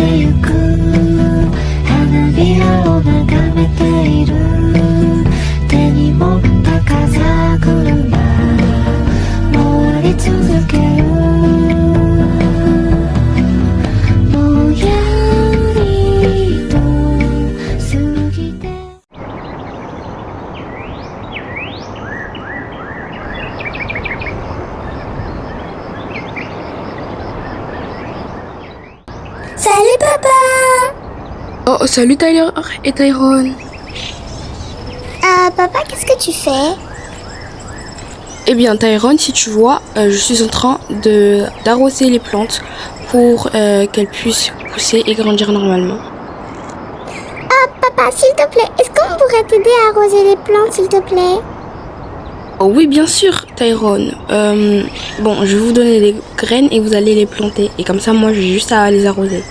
ゆく花びらを眺めている手に持った風車回り続けるぼんやりと過ぎてSalut papa! Oh, salut Tyler et Tyrone. Papa, qu'est-ce que tu fais? Eh bien Tyrone, si tu vois, je suis en train d'arroser les plantes pour qu'elles puissent pousser et grandir normalement. Papa, s'il te plaît, est-ce qu'on pourrait t'aider à arroser les plantes, s'il te plaît? Oh, oui, bien sûr Tyrone. Bon, je vais vous donner les graines et vous allez les planter. Et comme ça, moi, j'ai juste à les arroser.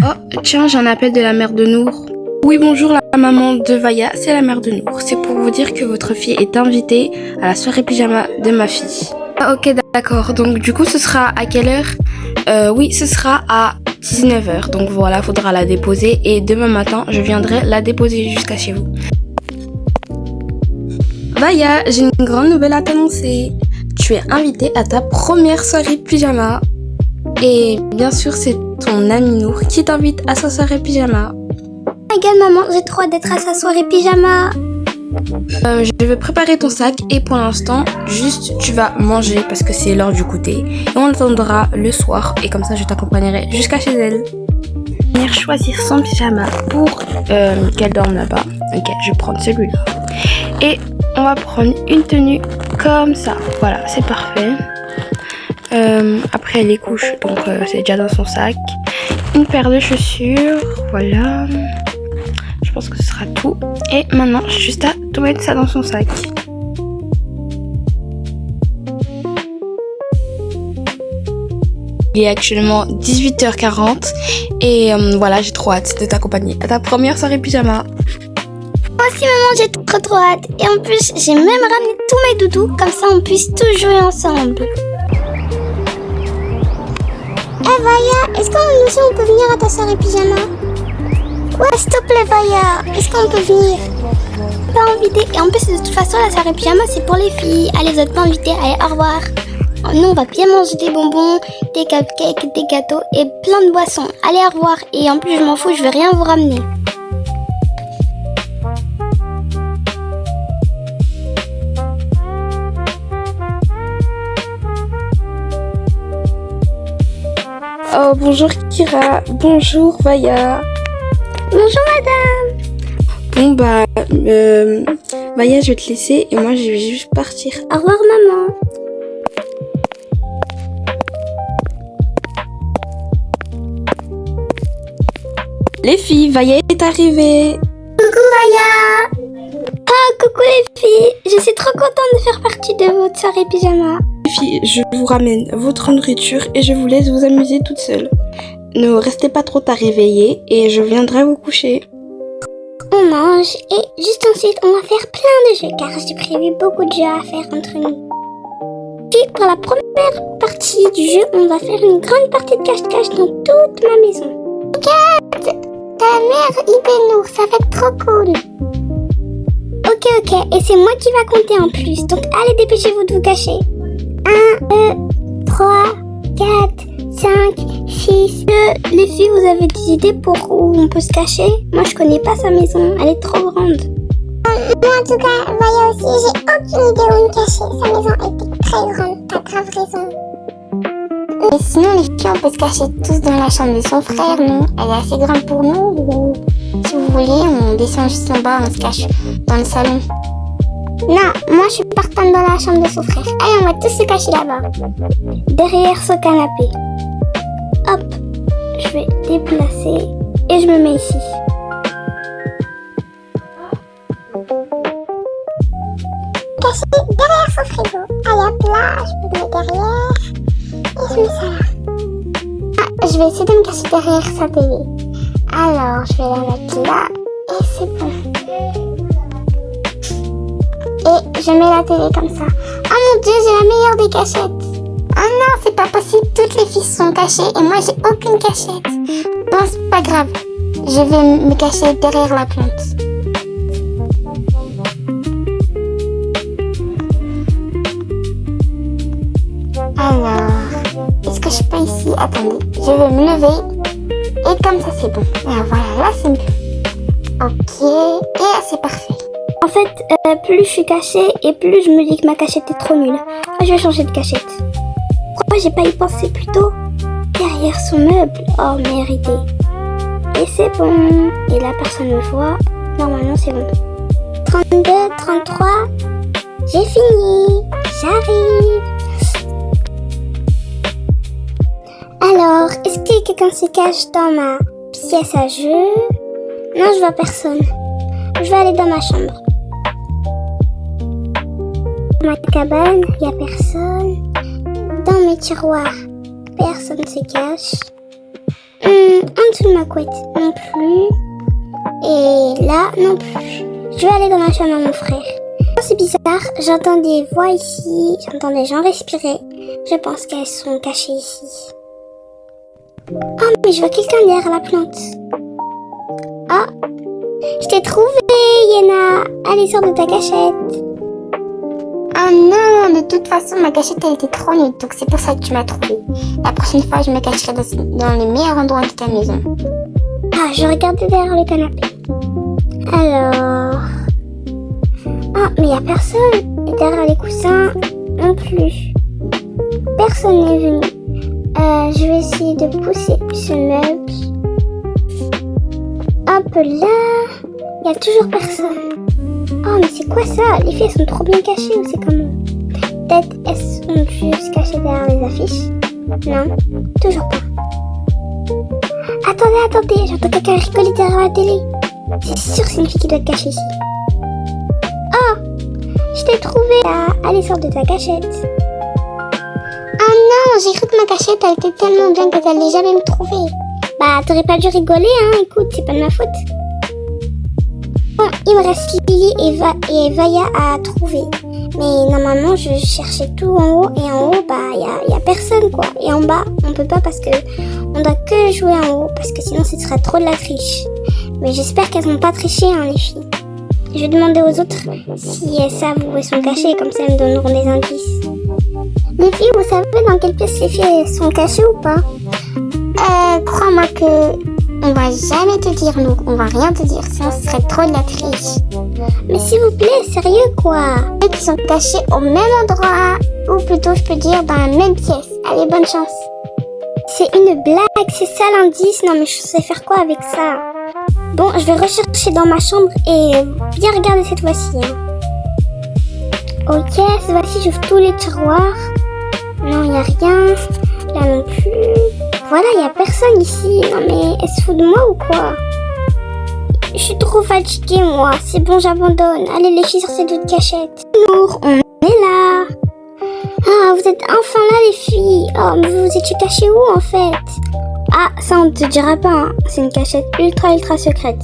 Oh, tiens, j'ai un appel de la mère de Nour. Oui, bonjour, la maman de Vaya, c'est la mère de Nour. C'est pour vous dire que votre fille est invitée à la soirée pyjama de ma fille. Ah, ok, d'accord. Donc, du coup, ce sera à quelle heure? Oui, ce sera à 19h. Donc voilà, faudra la déposer. Et demain matin, je viendrai la déposer jusqu'à chez vous. Vaya, j'ai une grande nouvelle à t'annoncer. Tu es invitée à ta première soirée pyjama. Et bien sûr, c'est ton ami Nour qui t'invite à sa soirée pyjama. Oh my god, maman, j'ai trop hâte d'être à sa soirée pyjama. Je vais préparer ton sac et pour l'instant, juste tu vas manger parce que c'est l'heure du goûter. Et on attendra le soir et comme ça je t'accompagnerai jusqu'à chez elle. Venir choisir son pyjama pour qu'elle dorme là-bas. Ok, je vais prendre celui-là. Et on va prendre une tenue comme ça. Voilà, c'est parfait. Après les couches, donc c'est déjà dans son sac. Une paire de chaussures, voilà. Je pense que ce sera tout. Et maintenant, j'ai juste à tout mettre ça dans son sac. Il est actuellement 18h40 et voilà, j'ai trop hâte de t'accompagner à ta première soirée pyjama. Moi aussi, maman, j'ai trop hâte. Et en plus, j'ai même ramené tous mes doudous, comme ça on puisse tous jouer ensemble. Vaya, est-ce qu'on aussi on peut venir à ta soirée pyjama? Ouais, s'il te plaît, Vaya, est-ce qu'on peut venir? Pas invité. Et en plus, de toute façon, la soirée pyjama, c'est pour les filles. Allez, vous êtes pas invités. Allez, au revoir. Nous, on va bien manger des bonbons, des cupcakes, des gâteaux et plein de boissons. Allez, au revoir. Et en plus, je m'en fous, je vais rien vous ramener. Oh, bonjour Kira, bonjour Vaya. Bonjour, madame. Bon bah, Vaya, je vais te laisser et moi je vais juste partir. Au revoir, maman. Les filles, Vaya est arrivée. Coucou, Vaya. Ah, coucou les filles. Je suis trop contente de faire partie de votre soirée pyjama. Les filles, je vous ramène votre nourriture et je vous laisse vous amuser toute seule. Ne restez pas trop tard réveillées et je viendrai vous coucher. On mange et juste ensuite on va faire plein de jeux car j'ai prévu beaucoup de jeux à faire entre nous. Puis pour la première partie du jeu, on va faire une grande partie de cache-cache dans toute ma maison. Regarde, ta mère Nour, ça va être trop cool. Ok, et c'est moi qui va compter en plus, donc allez dépêchez-vous de vous cacher. 1, 2, 3, 4, 5, 6. Les filles, vous avez des idées pour où on peut se cacher? Moi, je connais pas sa maison, elle est trop grande. Moi, en tout cas, Vaya aussi, j'ai aucune idée où me cacher. Sa maison était très grande, t'as grave raison. Et sinon, les filles, on peut se cacher tous dans la chambre de son frère, non? Elle est assez grande pour nous, ou si vous voulez, on descend juste en bas, on se cache dans le salon. Non, moi je suis partante dans la chambre de son frère. Allez, on va tous se cacher là-bas. Derrière ce canapé. Hop, je vais déplacer et je me mets ici. Caché derrière son frigo. Allez, hop là, je peux me mettre derrière. Et je mets ça là. Ah, je vais essayer de me cacher derrière sa télé. Alors, je vais la mettre là. Et c'est bon. Et je mets la télé comme ça. Oh mon Dieu, j'ai la meilleure des cachettes. Oh non, c'est pas possible, toutes les filles sont cachées et moi j'ai aucune cachette. Bon, c'est pas grave, je vais me cacher derrière la plante. Alors, est-ce que je peux ici? Attendez, je vais me lever et comme ça c'est bon. Et voilà, là c'est mieux. Ok, et là c'est parfait. En fait, plus je suis cachée et plus je me dis que ma cachette est trop nulle. Je vais changer de cachette. Pourquoi j'ai pas y pensé plus tôt? Derrière son meuble. Oh, mérité. Et c'est bon. Et là, personne ne me voit. Normalement, c'est bon. 32, 33. J'ai fini. J'arrive. Alors, est-ce que quelqu'un se cache dans ma pièce à jeu? Non, je vois personne. Je vais aller dans ma chambre. Dans ma cabane, il n'y a personne. Dans mes tiroirs, personne ne se cache. En dessous de ma couette, non plus. Et là, non plus. Je vais aller dans la chambre à mon frère. C'est bizarre, j'entends des voix ici, j'entends des gens respirer. Je pense qu'elles sont cachées ici. Oh, mais je vois quelqu'un derrière la plante. Oh, je t'ai trouvé, Yéna. Allez, sors de ta cachette. Ah non, de toute façon, ma cachette elle était trop nulle, donc c'est pour ça que tu m'as trouvé. La prochaine fois, je me cacherai dans les meilleurs endroits de ta maison. Ah, je regardais derrière le canapé. Alors... Ah, mais il n'y a personne. Et derrière les coussins, non plus. Personne n'est venu. Je vais essayer de pousser ce meuble. Hop là. Il n'y a toujours personne. Oh, mais c'est quoi ça? Les filles, elles sont trop bien cachées ou c'est comment? Peut-être elles sont juste cachées derrière les affiches? Non, toujours pas. Attendez, j'entends quelqu'un rigoler derrière la télé. C'est sûr que c'est une fille qui doit être cachée ici. Oh, je t'ai trouvé là. Allez, sors de ta cachette. Ah non, j'ai cru que ma cachette elle était tellement bien que t'allais jamais me trouver. Bah, t'aurais pas dû rigoler, hein. Écoute, c'est pas de ma faute. Bon, il me reste Lily et Vaya à trouver. Mais normalement, je cherchais tout en haut. Et en haut, bah, y a personne, quoi. Et en bas, on peut pas parce que on doit que jouer en haut. Parce que sinon, ce serait trop de la triche. Mais j'espère qu'elles n'ont pas triché, hein, les filles. Je vais demander aux autres si elles savent où elles sont cachées. Comme ça, elles me donneront des indices. Les filles, vous savez dans quelle pièce les filles sont cachées ou pas? Crois-moi que on va jamais te dire, nous. On va rien te dire, sinon ce serait trop de la triche. Mais s'il vous plaît, sérieux quoi? Eux qui sont cachés au même endroit, ou plutôt je peux dire dans la même pièce. Allez, bonne chance. C'est une blague, c'est ça l'indice? Non mais je sais faire quoi avec ça? Bon, je vais rechercher dans ma chambre et bien regarder cette fois-ci. Hein. Ok, cette fois-ci j'ouvre tous les tiroirs. Non, il n'y a rien. Là non plus. Voilà, il n'y a personne ici. Non mais, elle se fout de moi ou quoi? Je suis trop fatiguée moi. C'est bon, j'abandonne. Allez les filles, sortez de votre cachette. Nour, on est là. Ah, vous êtes enfin là les filles. Oh, mais vous étiez cachées où en fait? Ah, ça on te dira pas. Hein. C'est une cachette ultra secrète.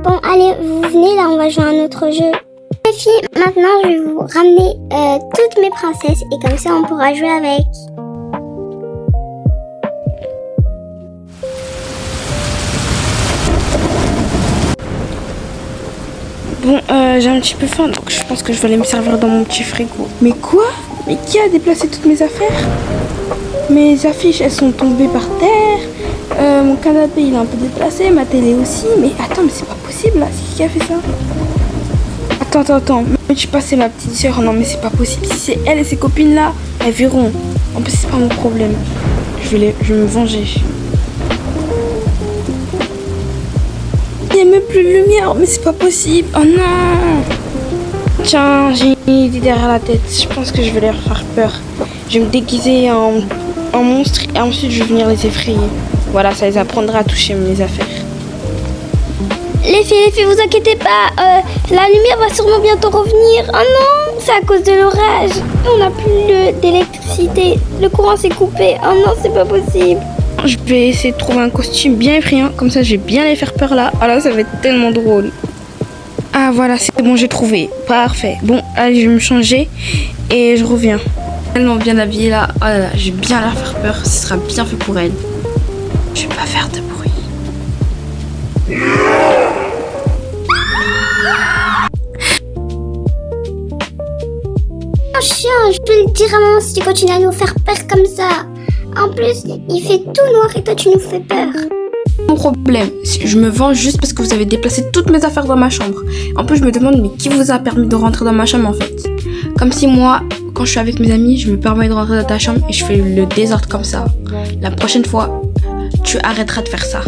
Bon, allez, vous venez là, on va jouer à un autre jeu. Les filles, maintenant je vais vous ramener toutes mes princesses et comme ça on pourra jouer avec. Bon, j'ai un petit peu faim, donc je pense que je vais aller me servir dans mon petit frigo. Mais quoi? Mais qui a déplacé toutes mes affaires? Mes affiches, elles sont tombées par terre. Mon canapé, il est un peu déplacé. Ma télé aussi. Mais attends, mais c'est pas possible, là. C'est qui a fait ça? Attends. Mais tu passes, c'est ma petite soeur. Non, mais c'est pas possible. Si c'est elle et ses copines, là, elles verront. En plus, c'est pas mon problème. Je vais me venger. Il n'y a même plus de lumière, mais c'est pas possible. Oh non! Tiens, j'ai une idée derrière la tête. Je pense que je vais leur faire peur. Je vais me déguiser en monstre et ensuite je vais venir les effrayer. Voilà, ça les apprendra à toucher mes affaires. Les filles, vous inquiétez pas. La lumière va sûrement bientôt revenir. Oh non, c'est à cause de l'orage. On n'a plus d'électricité. Le courant s'est coupé. Oh non, c'est pas possible. Je vais essayer de trouver un costume bien effrayant, comme ça je vais bien les faire peur là. Ah là, ça va être tellement drôle. Ah voilà, c'est bon, j'ai trouvé. Parfait. Bon, allez, je vais me changer et je reviens. Tellement bien habillée là. Oh là là, je vais bien la faire peur. Ce sera bien fait pour elle. Je vais pas faire de bruit. Un chien, je peux le dire à maman si tu continues à nous faire peur comme ça. En plus, il fait tout noir et toi tu nous fais peur. Mon problème, je me venge juste parce que vous avez déplacé toutes mes affaires dans ma chambre. En plus, je me demande, mais qui vous a permis de rentrer dans ma chambre en fait? Comme si moi, quand je suis avec mes amis, je me permets de rentrer dans ta chambre et je fais le désordre comme ça. La prochaine fois, tu arrêteras de faire ça.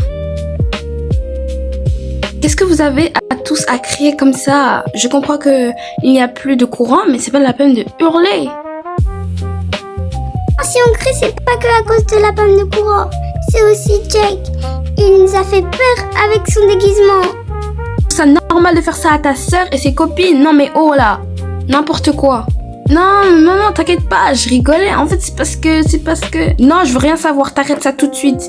Qu'est-ce que vous avez à tous à crier comme ça? Je comprends qu'il n'y a plus de courant, mais c'est pas la peine de hurler. Si on crie, c'est pas que à cause de la panne de courant. C'est aussi Jake. Il nous a fait peur avec son déguisement. C'est normal de faire ça à ta sœur et ses copines. Non mais oh là, n'importe quoi. Non, t'inquiète pas, je rigolais. En fait, c'est parce que... Non, je veux rien savoir, t'arrêtes ça tout de suite.